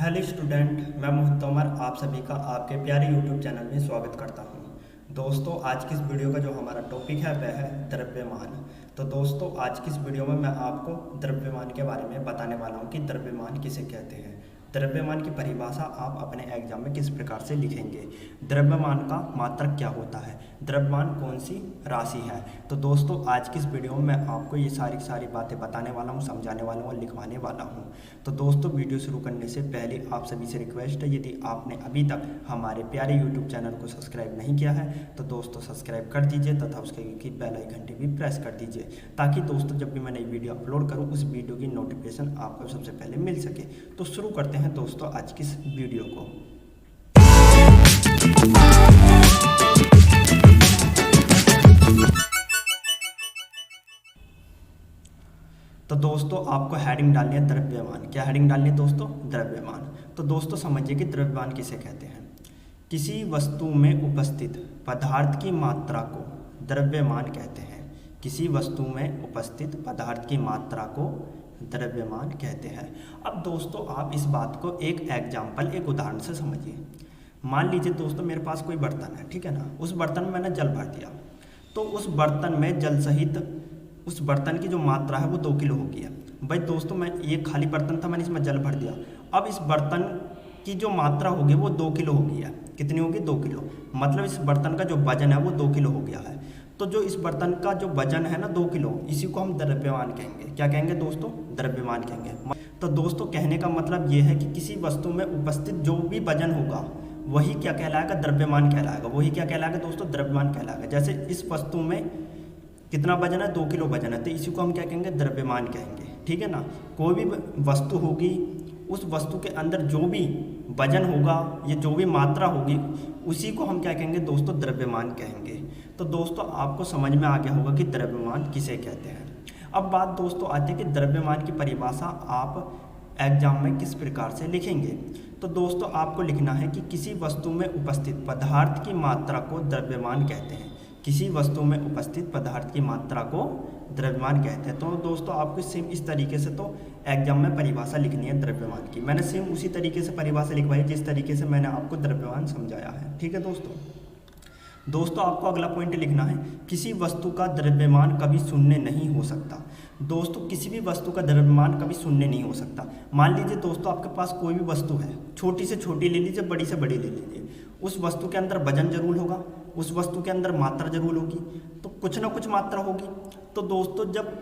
Hello student, मैं मोहित तोमर आप सभी का आपके प्यारे यूट्यूब चैनल में स्वागत करता हूं। दोस्तों, आज की इस वीडियो का जो हमारा टॉपिक है वह है द्रव्यमान। तो दोस्तों, आज की इस वीडियो में मैं आपको द्रव्यमान के बारे में बताने वाला हूं कि द्रव्यमान किसे कहते हैं। द्रव्यमान की परिभाषा आप अपने एग्जाम में किस प्रकार से लिखेंगे। द्रव्यमान का मात्रक क्या होता है, द्रव्यमान कौन सी राशि है। तो दोस्तों, आज की इस वीडियो में मैं आपको ये सारी बातें बताने वाला हूँ, समझाने वाला हूँ और लिखवाने वाला हूँ। तो दोस्तों, वीडियो शुरू करने से पहले आप सभी से रिक्वेस्ट है, यदि आपने अभी तक हमारे प्यारे यूट्यूब चैनल को सब्सक्राइब नहीं किया है तो दोस्तों सब्सक्राइब कर दीजिए तथा उसके की बेल आइकन घंटी भी प्रेस कर दीजिए, ताकि दोस्तों जब भी मैं नई वीडियो अपलोड करूँ उस वीडियो की नोटिफिकेशन आपको सबसे पहले मिल सके। तो शुरू करते हैं दोस्तों आज की इस वीडियो को। तो दोस्तों, आपको हेडिंग डालनी है द्रव्यमान। क्या हेडिंग डालनी है दोस्तों? द्रव्यमान। तो दोस्तों समझिए कि द्रव्यमान किसे कहते हैं। किसी वस्तु में उपस्थित पदार्थ की मात्रा को द्रव्यमान कहते हैं। किसी वस्तु में उपस्थित पदार्थ की मात्रा को द्रव्यमान कहते हैं। अब दोस्तों, आप इस बात को एक एग्जाम्पल, एक उदाहरण से समझिए। मान लीजिए दोस्तों, मेरे पास कोई बर्तन है, ठीक है ना। उस बर्तन में मैंने जल भर दिया, तो उस बर्तन में जल सहित उस बर्तन की जो मात्रा है वो 2 किलो हो गया। भाई दोस्तों, मैं ये खाली बर्तन था, मैंने इसमें जल भर दिया। अब इस बर्तन की जो मात्रा होगी वो 2 किलो हो गया। कितनी होगी? 2 किलो। मतलब इस बर्तन का जो वजन है वो 2 किलो हो गया है। तो जो इस बर्तन का जो वजन है ना 2 किलो, इसी को हम द्रव्यमान कहेंगे। क्या कहेंगे दोस्तों? द्रव्यमान कहेंगे। तो दोस्तों, कहने का मतलब ये है कि किसी वस्तु में उपस्थित जो भी वजन होगा वही क्या कहलाएगा? द्रव्यमान कहलाएगा। वही क्या कहलाएगा दोस्तों? द्रव्यमान कहलाएगा। जैसे इस वस्तु में कितना वजन है? 2 किलो वजन है, तो इसी को हम क्या कहेंगे? द्रव्यमान कहेंगे। ठीक है ना। कोई भी वस्तु होगी, उस वस्तु के अंदर जो भी वजन होगा या जो भी मात्रा होगी उसी को हम क्या कहेंगे दोस्तों? द्रव्यमान कहेंगे। तो दोस्तों, आपको समझ में आ गया होगा कि द्रव्यमान किसे कहते हैं। अब बात दोस्तों आती है कि द्रव्यमान की परिभाषा आप एग्जाम में किस प्रकार से लिखेंगे। तो दोस्तों, आपको लिखना है कि किसी वस्तु में उपस्थित पदार्थ की मात्रा को द्रव्यमान कहते हैं। किसी वस्तु में उपस्थित पदार्थ की मात्रा को द्रव्यमान कहते हैं। तो दोस्तों, आपको सेम इस तरीके से तो एग्जाम में परिभाषा लिखनी है द्रव्यमान की। मैंने सेम उसी तरीके से परिभाषा लिखवाई जिस तरीके से मैंने आपको द्रव्यमान समझाया है। ठीक है दोस्तों, आपको अगला पॉइंट लिखना है, किसी वस्तु का द्रव्यमान कभी शून्य नहीं हो सकता। दोस्तों, किसी भी वस्तु का द्रव्यमान कभी शून्य नहीं हो सकता। मान लीजिए दोस्तों, आपके पास कोई भी वस्तु है, छोटी से छोटी ले लीजिए, बड़ी से बड़ी ले लीजिए। उस वस्तु के अंदर वजन जरूर होगा, उस वस्तु के अंदर मात्रा जरूर होगी, तो कुछ ना कुछ मात्रा होगी। तो दोस्तों, जब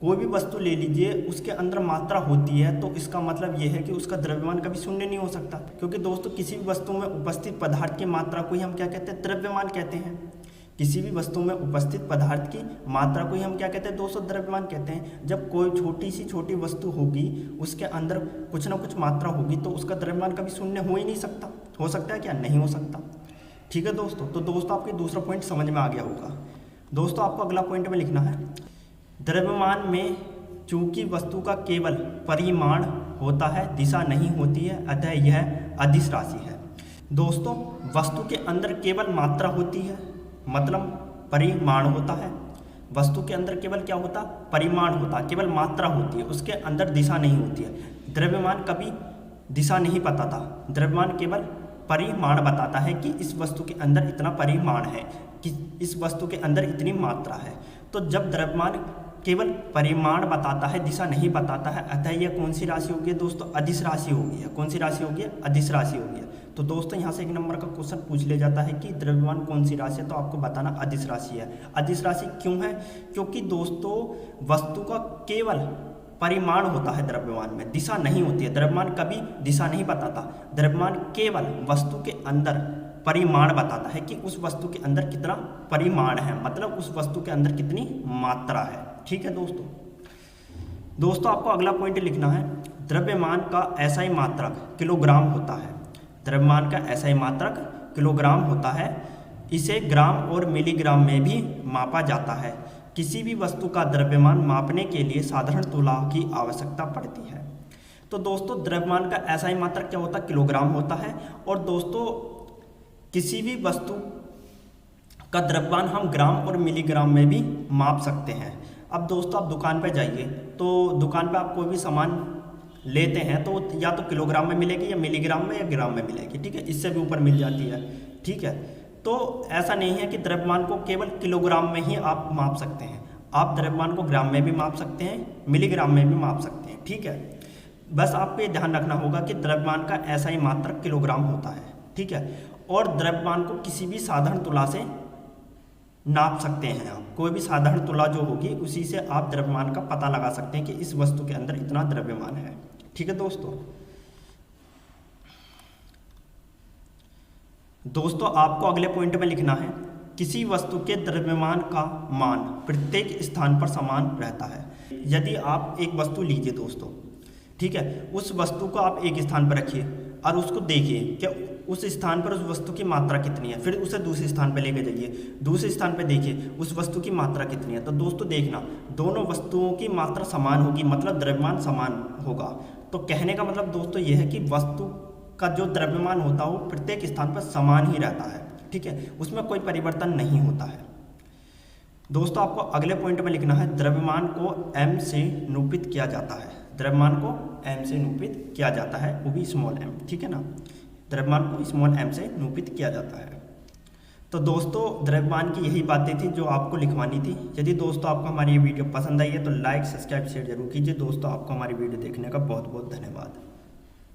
कोई भी वस्तु ले लीजिए उसके अंदर मात्रा होती है तो इसका मतलब ये है कि उसका द्रव्यमान कभी शून्य नहीं हो सकता। क्योंकि दोस्तों, किसी भी वस्तु में उपस्थित पदार्थ की मात्रा को ही हम क्या कहते हैं? द्रव्यमान कहते हैं। किसी भी वस्तु में उपस्थित पदार्थ की मात्रा को ही हम क्या कहते हैं दोस्तों? द्रव्यमान कहते हैं। जब कोई छोटी सी छोटी वस्तु होगी उसके अंदर कुछ ना कुछ मात्रा होगी तो उसका द्रव्यमान कभी शून्य हो ही नहीं सकता। हो सकता है क्या? नहीं हो सकता। ठीक है दोस्तों। तो दोस्तों, आपके दूसरा पॉइंट समझ में आ गया होगा। दोस्तों, आपको अगला पॉइंट में लिखना है, द्रव्यमान में चूंकि वस्तु का केवल परिमाण होता है, दिशा नहीं होती है, अतः यह अदिश राशि है। दोस्तों, वस्तु के अंदर केवल मात्रा होती है, मतलब परिमाण होता है। वस्तु के अंदर केवल क्या होता? परिमाण होता, केवल मात्रा होती है, उसके अंदर दिशा नहीं होती है। द्रव्यमान कभी दिशा नहीं बताता, द्रव्यमान केवल परिमाण बताता है कि इस वस्तु के अंदर इतना परिमाण है, कि इस वस्तु के अंदर इतनी मात्रा है। तो जब द्रव्यमान केवल परिमाण बताता है, दिशा नहीं बताता है, अतः यह कौन सी राशि होगी दोस्तों? अदिश राशि होगी है। कौन सी राशि होगी? अदिश राशि होगी है। तो दोस्तों, यहाँ से 1 नंबर का क्वेश्चन पूछ लिया जाता है कि द्रव्यमान कौन सी राशि है, तो आपको बताना अदिश राशि है। अदिश राशि क्यों है? क्योंकि दोस्तों, वस्तु का केवल परिमाण होता है द्रव्यमान में, दिशा नहीं होती है। द्रव्यमान कभी दिशा नहीं बताता, द्रव्यमान केवल वस्तु के अंदर परिमाण बताता है कि उस वस्तु के अंदर कितना परिमाण है, मतलब उस वस्तु के अंदर कितनी मात्रा है। ठीक है दोस्तों, आपको अगला पॉइंट लिखना है, द्रव्यमान का SI मात्रक किलोग्राम होता है। द्रव्यमान का SI मात्रक किलोग्राम होता है। इसे ग्राम और मिलीग्राम में भी मापा जाता है। किसी भी वस्तु का द्रव्यमान मापने के लिए साधारण तुला की आवश्यकता पड़ती है। तो दोस्तों, द्रव्यमान का SI मात्रक क्या होता है? किलोग्राम होता है। और दोस्तों, किसी भी वस्तु का द्रव्यमान हम ग्राम और मिलीग्राम में भी माप सकते हैं। अब दोस्तों, आप दुकान पर जाइए तो दुकान पर आप कोई भी सामान लेते हैं तो या तो किलोग्राम में मिलेगी या मिलीग्राम में या ग्राम में मिलेगी, ठीक है, इससे भी ऊपर मिल जाती है, ठीक है। तो ऐसा नहीं है कि द्रव्यमान को केवल किलोग्राम में ही आप माप सकते हैं, आप द्रव्यमान को ग्राम में भी माप सकते हैं, मिलीग्राम में भी माप सकते हैं, ठीक है। बस आपको ये ध्यान रखना होगा कि द्रव्यमान का ऐसा ही मात्रक किलोग्राम होता है, ठीक है। और द्रव्यमान को किसी भी साधारण तुला से नाप सकते हैं आप, कोई भी साधारण तुला जो होगी उसी से आप द्रव्यमान का पता लगा सकते हैं कि इस वस्तु के अंदर इतना द्रव्यमान है, ठीक है दोस्तों। दोस्तों आपको अगले पॉइंट में लिखना है, किसी वस्तु के द्रव्यमान का मान प्रत्येक स्थान पर समान रहता है। यदि आप एक वस्तु लीजिए दोस्तों, ठीक है, उस वस्तु को आप एक स्थान पर रखिए और उसको देखिए कि उस स्थान पर उस वस्तु की मात्रा कितनी है, फिर उसे दूसरे स्थान पर लेकर जाइए, दूसरे स्थान पर देखिए उस वस्तु की मात्रा कितनी है। तो दोस्तों देखना, दोनों वस्तुओं की मात्रा समान होगी, मतलब द्रव्यमान समान होगा। तो कहने का मतलब दोस्तों यह है कि वस्तु का जो द्रव्यमान होता है वो प्रत्येक स्थान पर समान ही रहता है, ठीक है, उसमें कोई परिवर्तन नहीं होता है। दोस्तों आपको अगले पॉइंट में लिखना है, द्रव्यमान को m से निरूपित किया जाता है, द्रव्यमान को m से निरूपित किया जाता है, वो भी स्मॉल m, ठीक है ना, द्रव्यमान को स्मॉल m से निरूपित किया जाता है। तो दोस्तों द्रव्यमान की यही बातें थी जो आपको लिखवानी थी। यदि दोस्तों आपको हमारी ये वीडियो पसंद आई है तो लाइक, सब्सक्राइब, शेयर जरूर कीजिए। दोस्तों आपको हमारी वीडियो देखने का बहुत बहुत धन्यवाद।